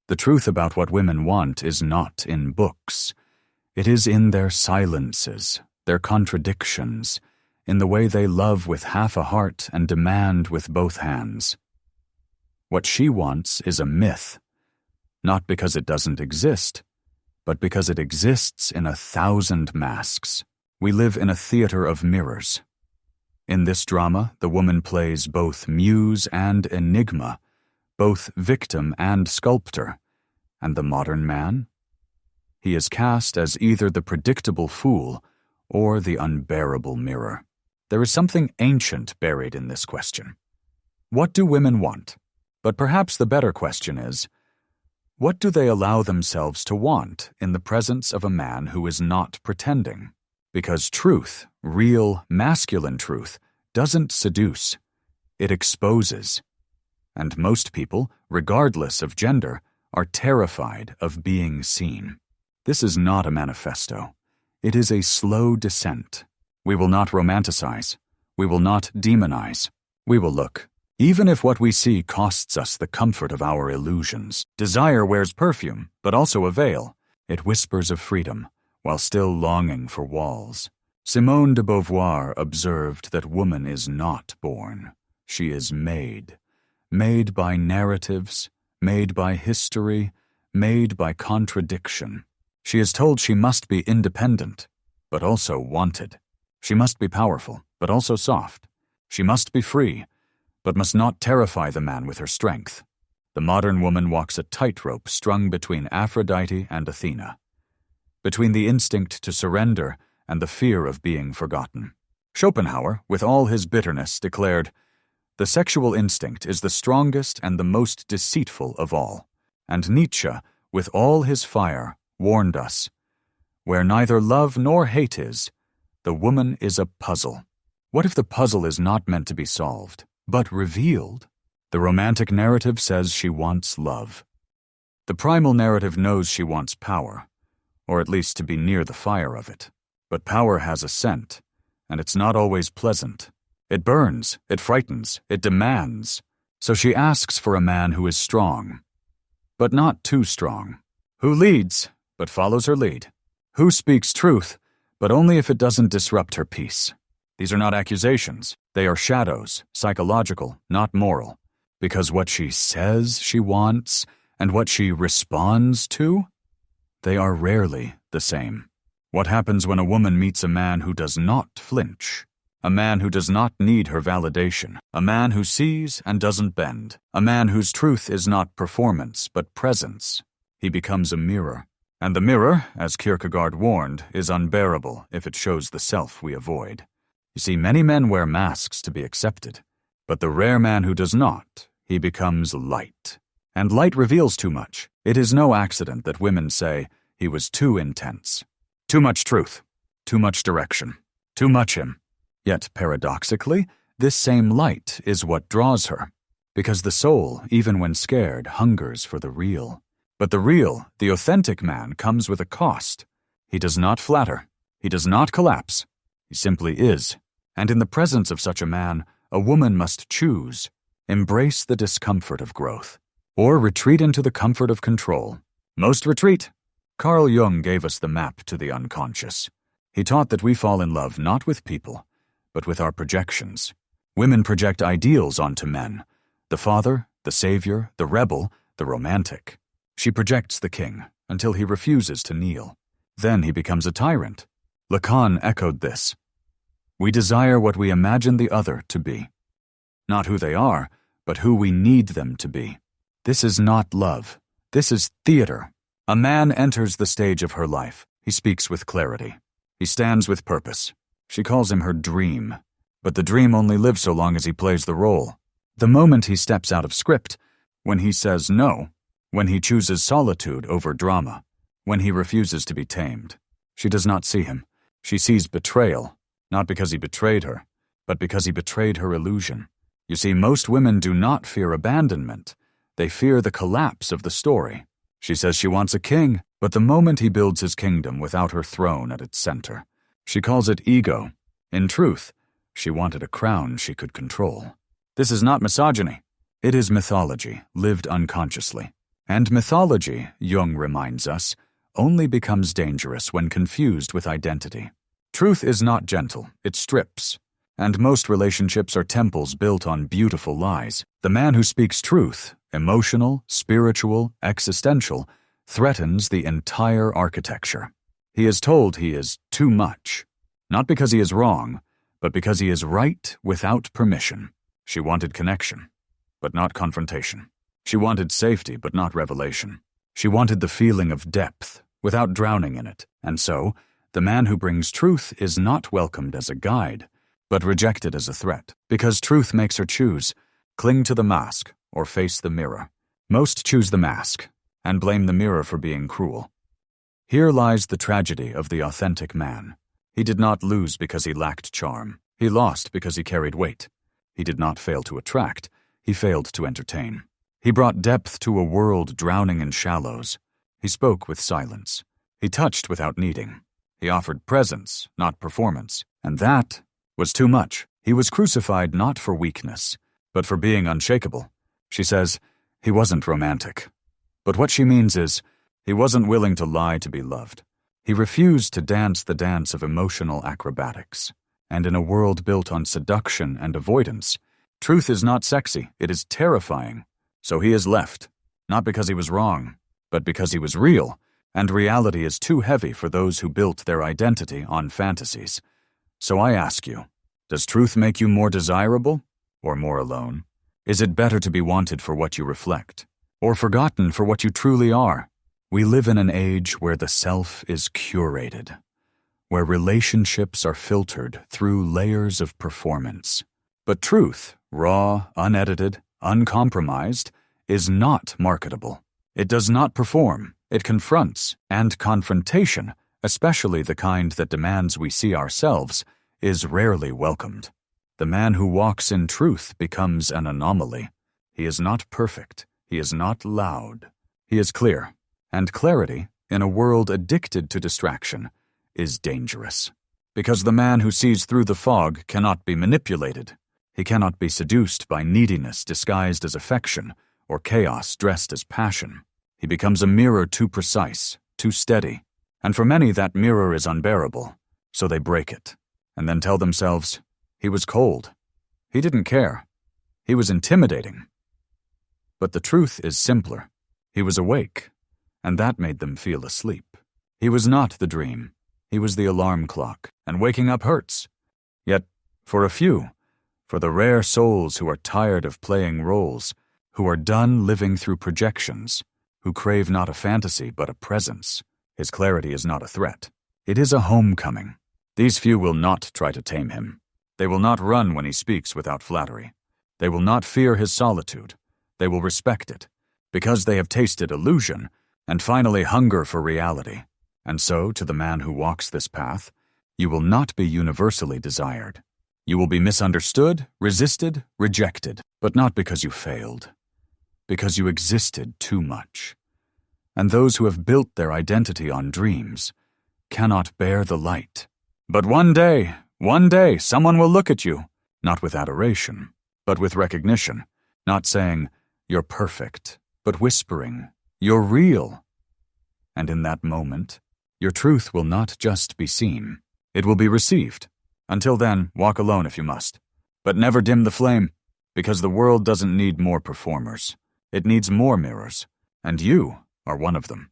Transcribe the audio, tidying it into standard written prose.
The truth about what women want is not in books. It is in their silences, their contradictions, in the way they love with half a heart and demand with both hands. What she wants is a myth, not because it doesn't exist, but because it exists in 1,000 masks. We live in a theater of mirrors. In this drama, the woman plays both muse and enigma, both victim and sculptor. And the modern man? He is cast as either the predictable fool or the unbearable mirror. There is something ancient buried in this question. What do women want? But perhaps the better question is, what do they allow themselves to want in the presence of a man who is not pretending? Because truth, real, masculine truth, doesn't seduce. It exposes. And most people, regardless of gender, are terrified of being seen. This is not a manifesto. It is a slow descent. We will not romanticize. We will not demonize. We will look. Even if what we see costs us the comfort of our illusions. Desire wears perfume, but also a veil. It whispers of freedom, while still longing for walls. Simone de Beauvoir observed that woman is not born. She is made. Made by narratives, made by history, made by contradiction. She is told she must be independent, but also wanted. She must be powerful, but also soft. She must be free, but must not terrify the man with her strength. The modern woman walks a tightrope strung between Aphrodite and Athena, between the instinct to surrender and the fear of being forgotten. Schopenhauer, with all his bitterness, declared, "The sexual instinct is the strongest and the most deceitful of all." And Nietzsche, with all his fire, warned us, "Where neither love nor hate is, the woman is a puzzle." What if the puzzle is not meant to be solved, but revealed? The romantic narrative says she wants love. The primal narrative knows she wants power, or at least to be near the fire of it. But power has a scent, and it's not always pleasant. It burns, it frightens, it demands. So she asks for a man who is strong, but not too strong. Who leads, but follows her lead. Who speaks truth, but only if it doesn't disrupt her peace. These are not accusations. They are shadows, psychological, not moral. Because what she says she wants, and what she responds to, they are rarely the same. What happens when a woman meets a man who does not flinch? A man who does not need her validation. A man who sees and doesn't bend. A man whose truth is not performance, but presence. He becomes a mirror. And the mirror, as Kierkegaard warned, is unbearable if it shows the self we avoid. You see, many men wear masks to be accepted. But the rare man who does not, he becomes light. And light reveals too much. It is no accident that women say, he was too intense. Too much truth. Too much direction. Too much him. Yet, paradoxically, this same light is what draws her, because the soul, even when scared, hungers for the real. But the real, the authentic man comes with a cost. He does not flatter. He does not collapse. He simply is. And in the presence of such a man, a woman must choose, embrace the discomfort of growth, or retreat into the comfort of control. Most retreat. Carl Jung gave us the map to the unconscious. He taught that we fall in love not with people, but with our projections. Women project ideals onto men. The father, the savior, the rebel, the romantic. She projects the king until he refuses to kneel. Then he becomes a tyrant. Lacan echoed this. We desire what we imagine the other to be. Not who they are, but who we need them to be. This is not love. This is theater. A man enters the stage of her life. He speaks with clarity. He stands with purpose. She calls him her dream. But the dream only lives so long as he plays the role. The moment he steps out of script, when he says no, when he chooses solitude over drama, when he refuses to be tamed, she does not see him. She sees betrayal, not because he betrayed her, but because he betrayed her illusion. You see, most women do not fear abandonment. They fear the collapse of the story. She says she wants a king, but the moment he builds his kingdom without her throne at its center, she calls it ego. In truth, she wanted a crown she could control. This is not misogyny. It is mythology, lived unconsciously. And mythology, Jung reminds us, only becomes dangerous when confused with identity. Truth is not gentle, it strips. And most relationships are temples built on beautiful lies. The man who speaks truth, emotional, spiritual, existential, threatens the entire architecture. He is told he is too much, not because he is wrong, but because he is right without permission. She wanted connection, but not confrontation. She wanted safety, but not revelation. She wanted the feeling of depth, without drowning in it. And so, the man who brings truth is not welcomed as a guide, but rejected as a threat, because truth makes her choose, cling to the mask or face the mirror. Most choose the mask, and blame the mirror for being cruel. Here lies the tragedy of the authentic man. He did not lose because he lacked charm. He lost because he carried weight. He did not fail to attract. He failed to entertain. He brought depth to a world drowning in shallows. He spoke with silence. He touched without needing. He offered presence, not performance. And that was too much. He was crucified not for weakness, but for being unshakable. She says, he wasn't romantic. But what she means is, he wasn't willing to lie to be loved. He refused to dance the dance of emotional acrobatics. And in a world built on seduction and avoidance, truth is not sexy, it is terrifying. So he is left, not because he was wrong, but because he was real, and reality is too heavy for those who built their identity on fantasies. So I ask you, does truth make you more desirable or more alone? Is it better to be wanted for what you reflect, or forgotten for what you truly are? We live in an age where the self is curated, where relationships are filtered through layers of performance. But truth, raw, unedited, uncompromised, is not marketable. It does not perform, it confronts, and confrontation, especially the kind that demands we see ourselves, is rarely welcomed. The man who walks in truth becomes an anomaly. He is not perfect, he is not loud. He is clear, and clarity, in a world addicted to distraction, is dangerous. Because the man who sees through the fog cannot be manipulated. He cannot be seduced by neediness disguised as affection, or chaos dressed as passion. He becomes a mirror too precise, too steady, and for many that mirror is unbearable, so they break it, and then tell themselves, he was cold. He didn't care. He was intimidating. But the truth is simpler. He was awake, and that made them feel asleep. He was not the dream. He was the alarm clock, and waking up hurts. Yet, for a few, for the rare souls who are tired of playing roles, who are done living through projections, who crave not a fantasy but a presence, his clarity is not a threat. It is a homecoming. These few will not try to tame him. They will not run when he speaks without flattery. They will not fear his solitude. They will respect it, because they have tasted illusion and finally hunger for reality. And so, to the man who walks this path, you will not be universally desired. You will be misunderstood, resisted, rejected, but not because you failed, because you existed too much. And those who have built their identity on dreams cannot bear the light. But one day, someone will look at you, not with adoration, but with recognition, not saying, you're perfect, but whispering, you're real. And in that moment, your truth will not just be seen, it will be received. Until then, walk alone if you must. But never dim the flame, because the world doesn't need more performers. It needs more mirrors, and you are one of them.